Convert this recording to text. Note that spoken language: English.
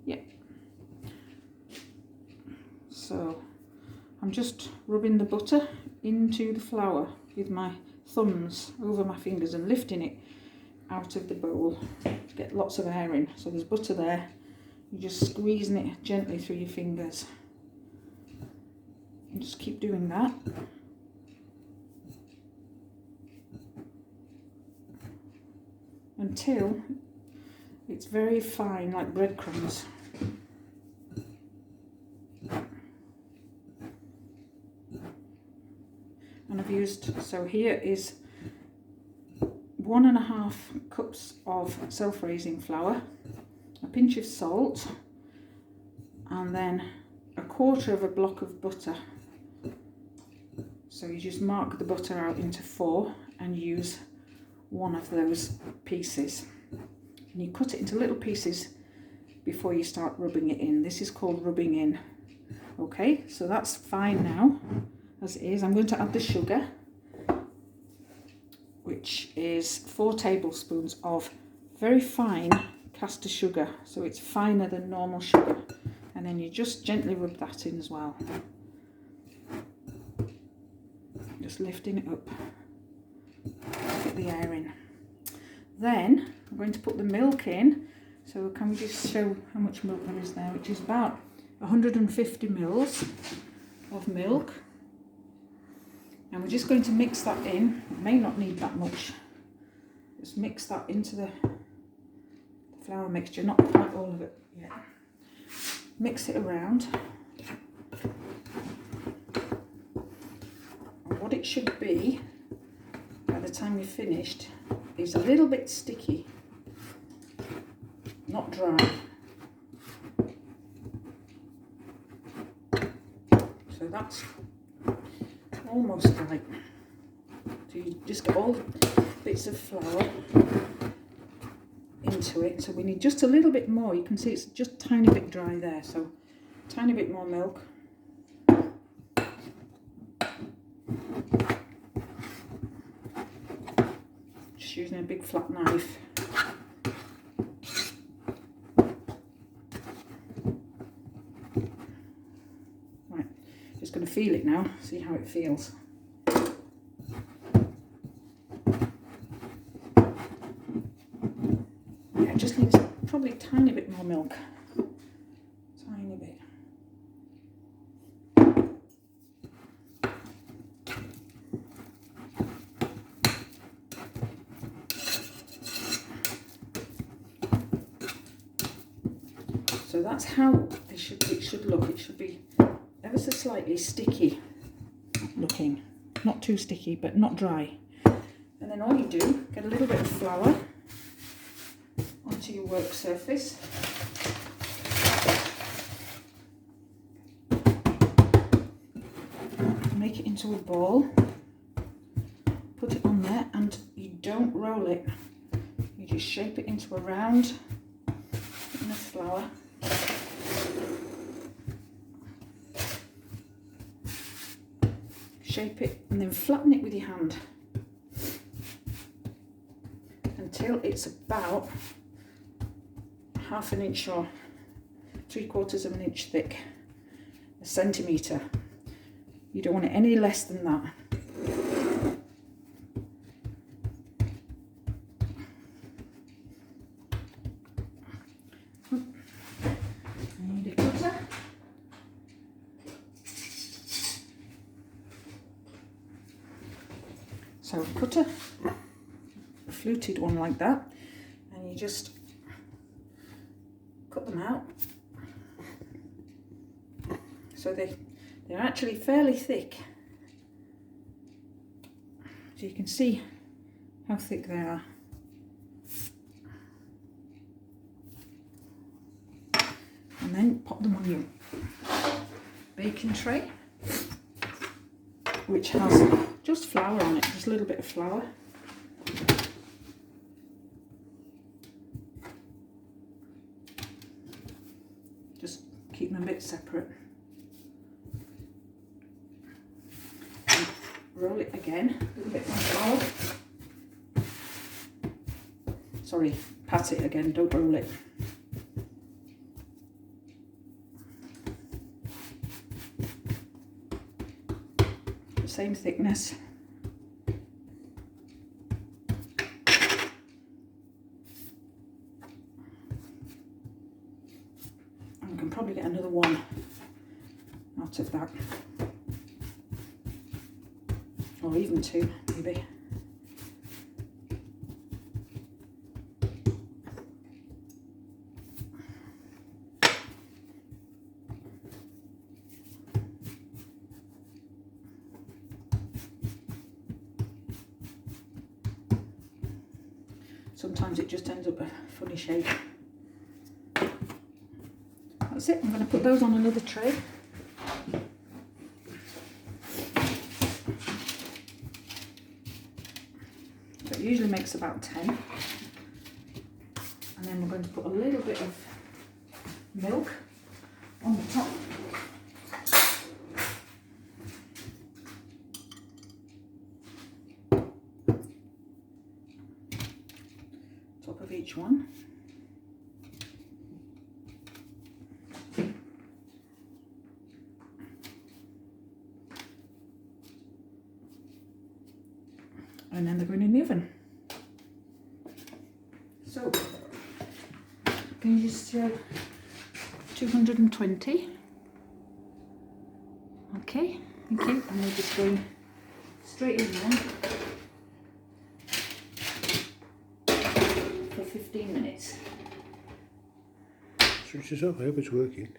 Yeah. So I'm just rubbing the butter into the flour with my thumbs over my fingers and lifting it out of the bowl to get lots of air in. So there's butter there. You're just squeezing it gently through your fingers. And just keep doing that. Until it's very fine, like breadcrumbs. And I've used, so here is 1.5 cups of self-raising flour, a pinch of salt, and then 1/4 block of butter. So you just mark the butter out into 4 and use one of those pieces. And you cut it into little pieces before you start rubbing it in. This is called rubbing in. Okay, so that's fine now as it is. I'm going to add the sugar, which is 4 tablespoons of very fine caster sugar. So it's finer than normal sugar. And then you just gently rub that in as well. Just lifting it up, get the air in. Then I'm going to put the milk in. So can we just show how much milk there is there, which is about 150 mils of milk. And we're just going to mix that in. It may not need that much. Just mix that into the flour mixture, not quite all of it yet. Mix it around. And what it should be by the time you're finished is a little bit sticky, not dry. So that's almost right. So you just get all the bits of flour into it. So we need just a little bit more. You can see it's just a tiny bit dry there. So tiny bit more milk. Just using a big flat knife. Right, just going to feel it now, see how it feels. Yeah, it just needs probably a tiny bit more milk. Tiny bit. So that's how it should look. It should be ever so slightly sticky looking. Not too sticky, but not dry. And then all you do, get a little bit of flour onto your work surface. Make it into a ball. Put it on there, and you don't roll it. You just shape it into a round in the flour. Shape it and then flatten it with your hand until it's about 1/2 inch or 3/4 of an inch thick, 1 centimetre. You don't want it any less than that. So cut a fluted one like that, and you just cut them out. So they're actually fairly thick. So you can see how thick they are. And then pop them on your baking tray, which has just flour on it, just a little bit of flour. Just keep them a bit separate. And roll it again, a little bit more flour. Sorry, pat it again, don't roll it. same thickness. And we can probably get another one out of that. Or even two, maybe. Sometimes it just ends up a funny shape. That's it, I'm going to put those on another tray. So it usually makes about 10. And then we're going to put a little bit of milk on the top. Top of each one. And then they're going in the oven. So, can you just 220? Okay, thank you. And we're just going straight in there for 15 minutes. Switch this off, I hope it's working.